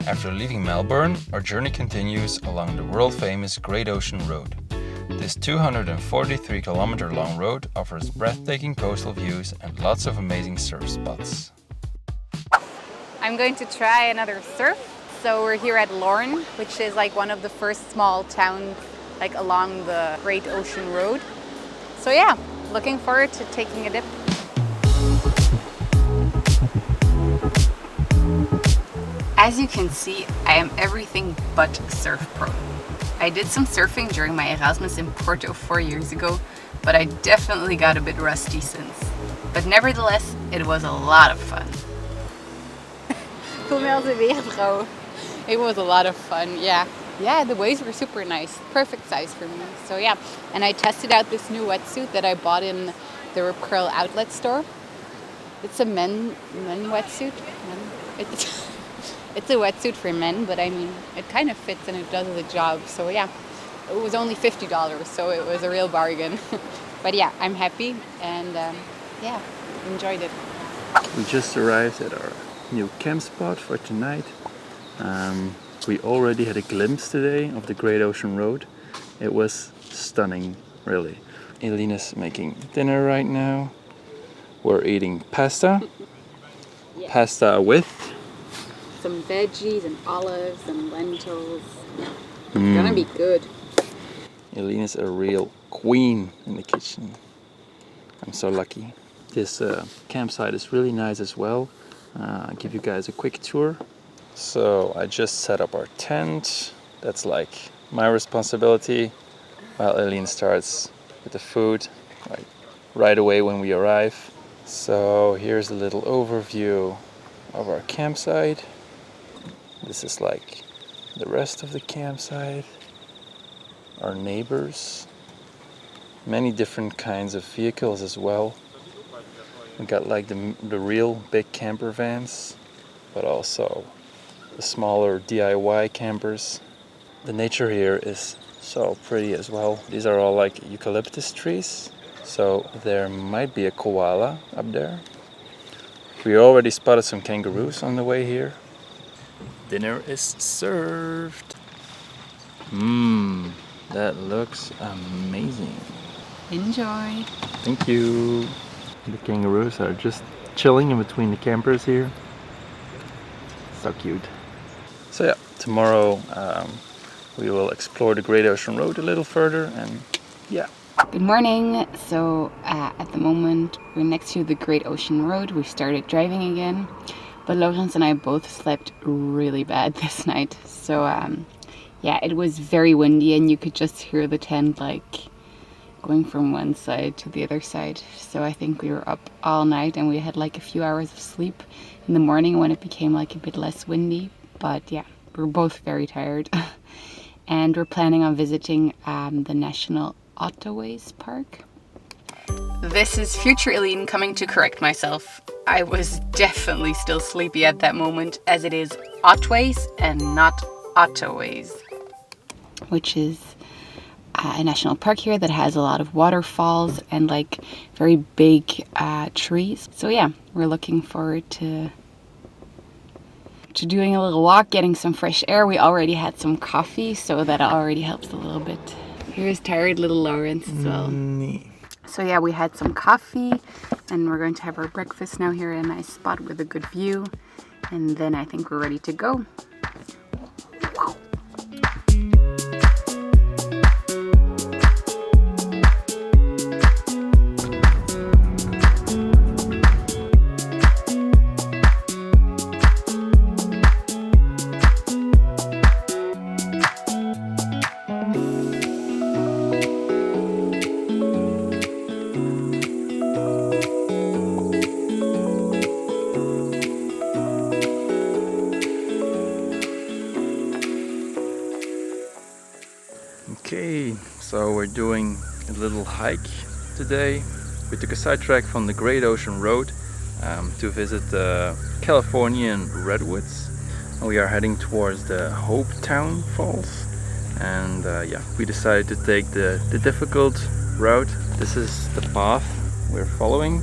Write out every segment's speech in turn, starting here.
After leaving Melbourne, our journey continues along the world-famous Great Ocean Road. This 243-kilometer long road offers breathtaking coastal views and lots of amazing surf spots. I'm going to try another surf. So we're here at Lorne, which is like one of the first small towns like along the Great Ocean Road. So yeah, looking forward to taking a dip. As you can see, I am everything but surf pro. I did some surfing during my Erasmus in Porto 4 years ago, but I definitely got a bit rusty since. But nevertheless, it was a lot of fun. It was a lot of fun, yeah. Yeah, the waves were super nice, perfect size for me. So yeah, and I tested out this new wetsuit that I bought in the Rip Curl outlet store. It's a men wetsuit. It's a wetsuit for men, but I mean, it kind of fits and it does the job. So yeah, it was only $50, so it was a real bargain. But yeah, I'm happy and yeah, enjoyed it. We just arrived at our new camp spot for tonight. We already had a glimpse today of the Great Ocean Road. It was stunning, really. Elina's making dinner right now. We're eating pasta. Yeah. Pasta with Some veggies and olives and lentils. Yeah, it's gonna be good. Elina's a real queen in the kitchen. I'm so lucky. This campsite is really nice as well. I'll give you guys a quick tour. So I just set up our tent. That's like my responsibility. While Elina starts with the food right away when we arrive. So here's a little overview of our campsite. This is like the rest of the campsite. Our neighbors. Many different kinds of vehicles as well. We got like the real big camper vans, but also the smaller DIY campers. The nature here is so pretty as well. These are all like eucalyptus trees, so there might be a koala up there. We already spotted some kangaroos on the way here. Dinner is served. That looks amazing. Enjoy. Thank you. The kangaroos are just chilling in between the campers here. So cute. So yeah, tomorrow we will explore the Great Ocean Road a little further and yeah. Good morning. So at the moment we're next to the Great Ocean Road. We started driving again, but Laurens and I both slept really bad this night. So yeah, it was very windy and you could just hear the tent like going from one side to the other side. So I think we were up all night and we had like a few hours of sleep in the morning when it became like a bit less windy. But yeah, we're both very tired. And we're planning on visiting the National Ottaways Park. This is future Eileen coming to correct myself. I was definitely still sleepy at that moment, as it is Otways and not Ottaways, which is a national park here that has a lot of waterfalls and like very big trees. So yeah, we're looking forward to doing a little walk, getting some fresh air. We already had some coffee, so that already helps a little bit. Here's tired little Laurens as well. So yeah, we had some coffee and we're going to have our breakfast now here in a nice spot with a good view. And then I think we're ready to go. Okay, so we're doing a little hike today. We took a sidetrack from the Great Ocean Road to visit the Californian redwoods. And we are heading towards the Hopetoun Falls. And yeah, we decided to take the difficult route. This is the path we're following.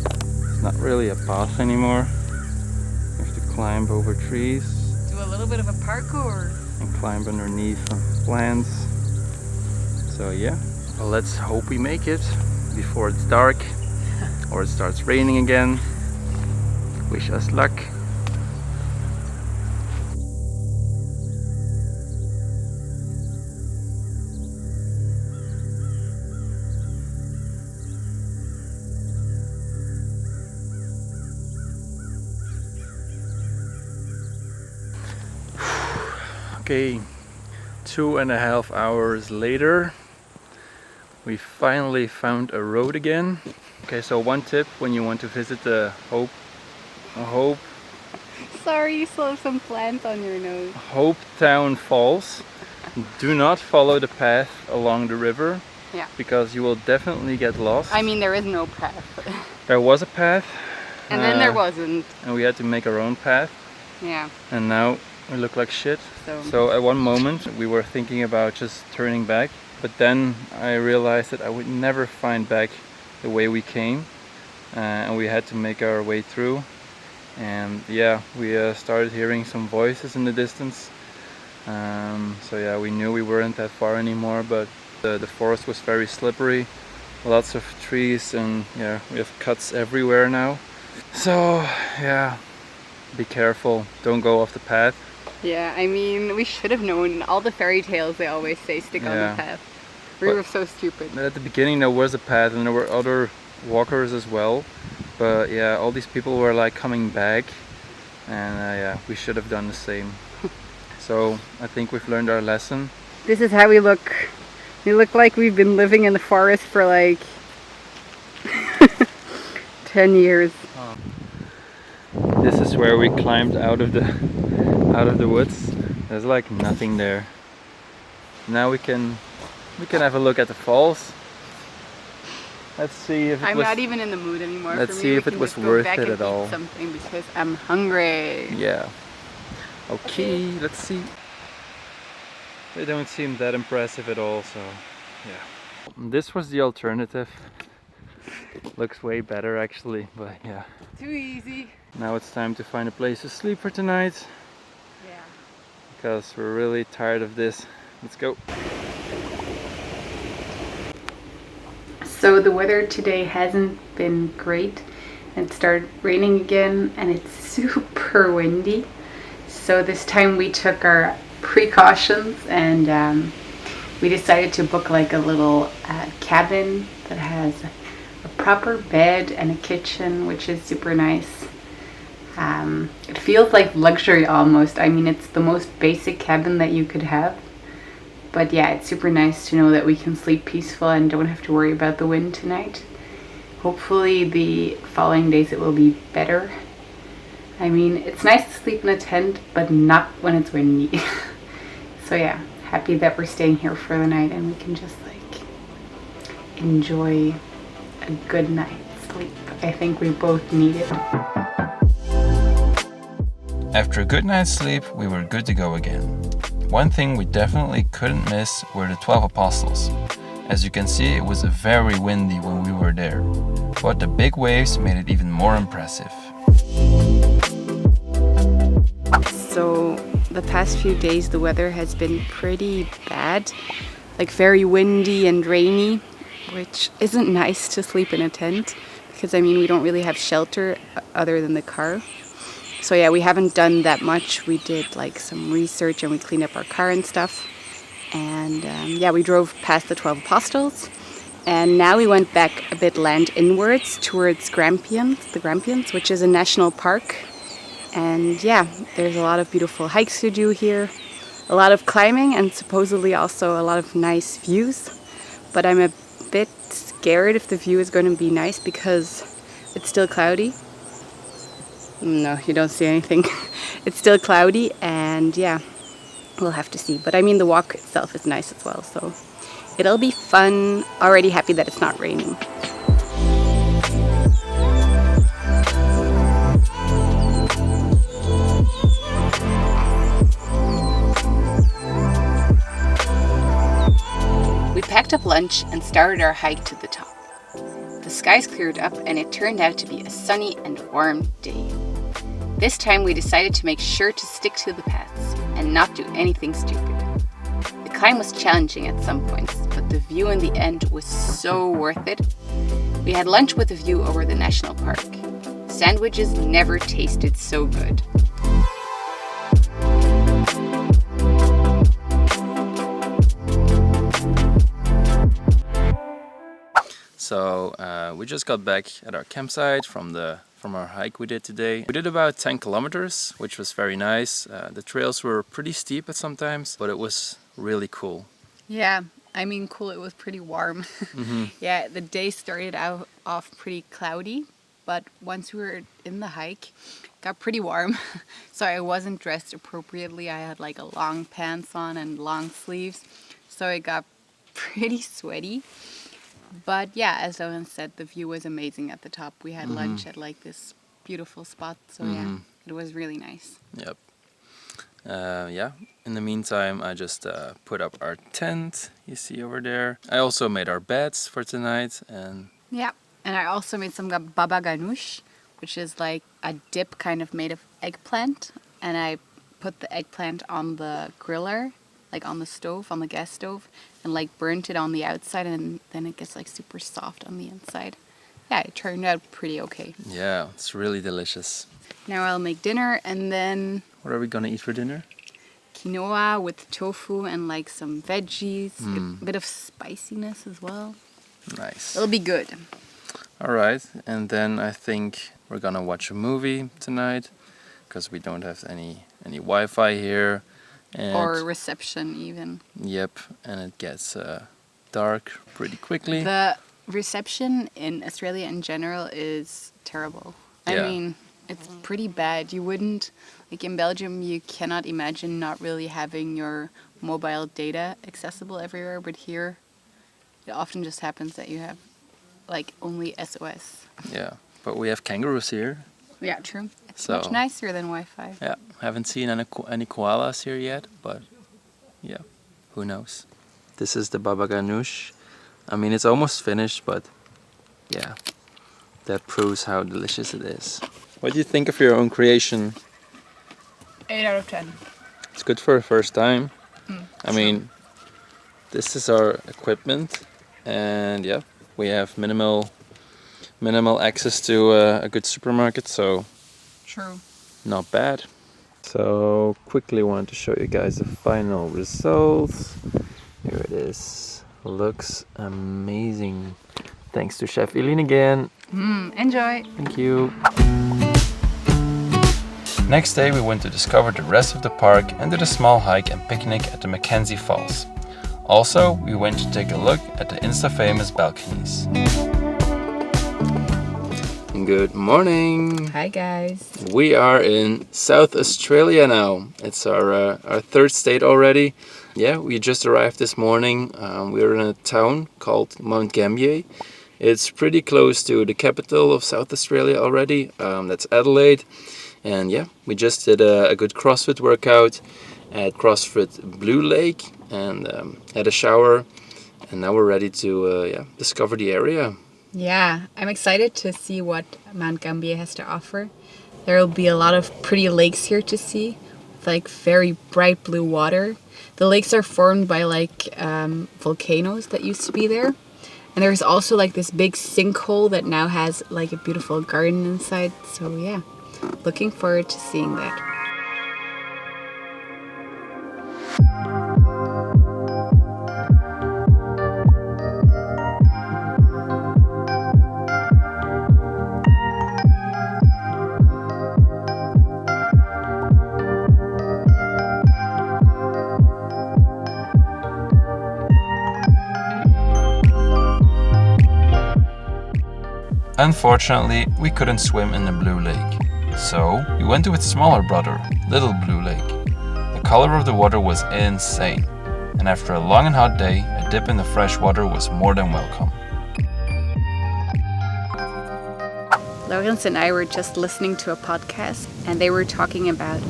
It's not really a path anymore. We have to climb over trees. do a little bit of a parkour. And climb underneath some plants. So yeah, well, let's hope we make it before it's dark or it starts raining again. Wish us luck. Okay, 2.5 hours later, we finally found a road again. Okay, so one tip when you want to visit the Sorry, you still have some plants on your nose. Hopetoun Falls, do not follow the path along the river. Yeah. Because you will definitely get lost. I mean, there is no path. There was a path. And then there wasn't. And we had to make our own path. Yeah. And now we look like shit. So So at one moment we were thinking about just turning back, but then I realized that I would never find back the way we came, and we had to make our way through. And yeah, we started hearing some voices in the distance. So yeah, we knew we weren't that far anymore, but the forest was very slippery, lots of trees, and yeah, we have cuts everywhere now. So yeah, be careful, don't go off the path. yeah, I mean, we should have known. All the fairy tales, they always say stick on Yeah. the path. We But- were so stupid. At the beginning there was a path and there were other walkers as well, but yeah, all these people were like coming back, and yeah, we should have done the same. So I think we've learned our lesson. This is how we look. We look like we've been living in the forest for like 10 years. This is where we climbed out of the woods. There's like nothing there. Now we can have a look at the falls. Let's see if it I'm was, not even in the mood anymore. let's For me, see we if it can was just go worth back it and at all. eat something because I'm hungry. Yeah. Okay, let's see. They don't seem that impressive at all, so yeah. This was the alternative. Looks way better actually, but yeah. Too easy. Now it's time to find a place to sleep for tonight, Yeah. because we're really tired of this. Let's go. So the weather today hasn't been great. It started raining again and it's super windy. So this time we took our precautions and we decided to book like a little cabin that has a proper bed and a kitchen, which is super nice. It feels like luxury almost. I mean, it's the most basic cabin that you could have. But yeah, it's super nice to know that we can sleep peaceful and don't have to worry about the wind tonight. Hopefully the following days it will be better. I mean, it's nice to sleep in a tent, but not when it's windy. So yeah, happy that we're staying here for the night and we can just like enjoy a good night's sleep. I think we both need it. After a good night's sleep, we were good to go again. One thing we definitely couldn't miss were the 12 apostles. As you can see, it was very windy when we were there, but the big waves made it even more impressive. So the past few days the weather has been pretty bad, like very windy and rainy, which isn't nice to sleep in a tent because I mean we don't really have shelter other than the car. So yeah, we haven't done that much. We did like some research and we cleaned up our car and stuff. And yeah, we drove past the 12 apostles. And now we went back a bit land inwards towards Grampians, the Grampians, which is a national park. And yeah, there's a lot of beautiful hikes to do here. A lot of climbing and supposedly also a lot of nice views. But I'm a bit scared if the view is going to be nice because it's still cloudy. No, you don't see anything. It's still cloudy and yeah, we'll have to see. But I mean the walk itself is nice as well, so it'll be fun. Already happy that it's not raining. We packed up lunch and started our hike to the top. The skies cleared up and it turned out to be a sunny and warm day. This time we decided to make sure to stick to the paths and not do anything stupid. The climb was challenging at some points, but the view in the end was so worth it. We had lunch with a view over the national park. Sandwiches never tasted so good. So we just got back at our campsite from our hike we did today. We did about 10 kilometers, which was very nice. The trails were pretty steep at sometimes, but it was really cool. Yeah, I mean cool, it was pretty warm. Yeah, the day started out off pretty cloudy, but once we were in the hike, it got pretty warm. So I wasn't dressed appropriately. I had like a long pants on and long sleeves, so it got pretty sweaty. But yeah, as Owen said, the view was amazing at the top. We had lunch at like this beautiful spot, so yeah, it was really nice. Yep. Yeah, in the meantime, I just put up our tent, you see over there. I also made our beds for tonight. And yeah, and I also made some baba ganoush, which is like a dip kind of made of eggplant. And I put the eggplant on the griller, like on the stove, on the gas stove, and like burnt it on the outside, and then it gets like super soft on the inside. Yeah, it turned out pretty okay. yeah, it's really delicious. Now I'll make dinner, and then What are we gonna eat for dinner? quinoa with tofu and like some veggies, a bit of spiciness as well. Nice. It'll be good. All right, and then I think we're gonna watch a movie tonight because we don't have any Wi-Fi here. And Or reception even. Yep, and it gets dark pretty quickly. The reception in Australia in general is terrible. I Yeah. mean, it's pretty bad. You wouldn't, like in Belgium, you cannot imagine not really having your mobile data accessible everywhere, but here it often just happens that you have like only SOS. Yeah, but we have kangaroos here. Yeah, true. It's So- much nicer than Wi-Fi. Yeah, haven't seen any koalas here yet, but yeah, who knows. This is the baba ganoush. I mean, it's almost finished, but yeah, that proves how delicious it is. What do you think of your own creation? 8 out of 10. It's good for a first time. I mean, this is our equipment, and yeah, we have minimal access to a good supermarket, so True. not bad. So quickly want to show you guys the final results. Here it is. Looks amazing. Thanks to Chef Eileen again. Enjoy. Thank you. Next day we went to discover the rest of the park and did a small hike and picnic at the Mackenzie Falls. Also, we went to take a look at the Insta-famous balconies. Good morning. Hi guys. We are in South Australia now. It's our third state already. Yeah, we just arrived this morning. We're in a town called Mount Gambier. It's pretty close to the capital of South Australia already. That's Adelaide. And yeah, we just did a good CrossFit workout at CrossFit Blue Lake and had a shower. And now we're ready to discover the area. Yeah, I'm excited to see what Mount Gambier has to offer. There will be a lot of pretty lakes here to see, with like very bright blue water. The lakes are formed by like volcanoes that used to be there. And there's also like this big sinkhole that now has like a beautiful garden inside. So yeah, looking forward to seeing that. Unfortunately, we couldn't swim in the Blue Lake. So, we went to its smaller brother, Little Blue Lake. The color of the water was insane, and after a long and hot day, a dip in the fresh water was more than welcome. Lawrence and I were just listening to a podcast, and they were talking about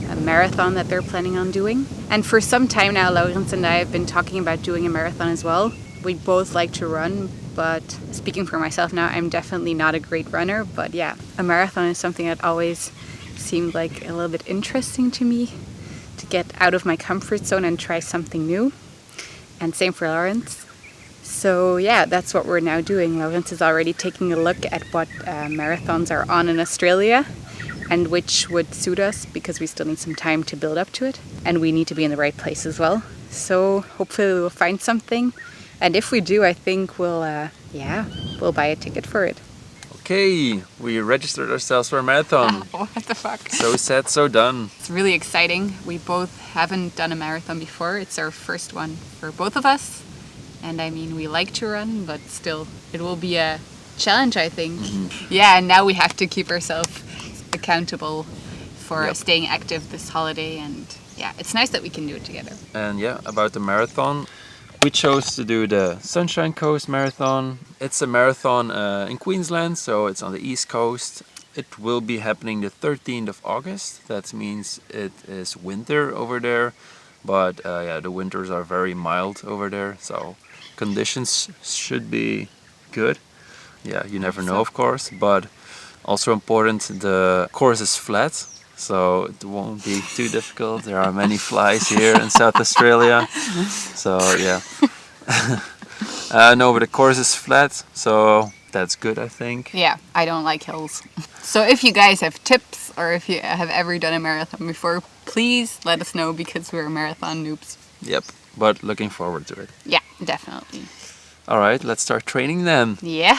a marathon that they're planning on doing. And for some time now, Lawrence and I have been talking about doing a marathon as well. We both like to run, but speaking for myself now, I'm definitely not a great runner. But yeah, a marathon is something that always seemed like a little bit interesting to me to get out of my comfort zone and try something new. And same for Lawrence. So yeah, that's what we're now doing. Lawrence is already taking a look at what marathons are on in Australia and which would suit us, because we still need some time to build up to it. And we need to be in the right place as well. So hopefully we'll find something. And if we do, I think we'll buy a ticket for it. Okay, we registered ourselves for a marathon. What the fuck? So said, so done. It's really exciting. We both haven't done a marathon before. It's our first one for both of us. And I mean, we like to run, but still, it will be a challenge, I think. Yeah, and now we have to keep ourselves accountable for staying active this holiday. And yeah, it's nice that we can do it together. And yeah, about the marathon, we chose to do the Sunshine Coast Marathon. It's a marathon in Queensland, so it's on the east coast. It will be happening the 13th of August. That means it is winter over there, but the winters are very mild over there, so conditions should be good. Yeah, you never know, of course, but also important, the course is flat, so it won't be too difficult. There are many flies here in South Australia, so yeah. No, but the course is flat, so that's good, I think. Yeah, I don't like hills. So if you guys have tips, or if you have ever done a marathon before, please let us know, because we're marathon noobs. Yep, but looking forward to it. Yeah, definitely. All right, let's start training then. Yeah.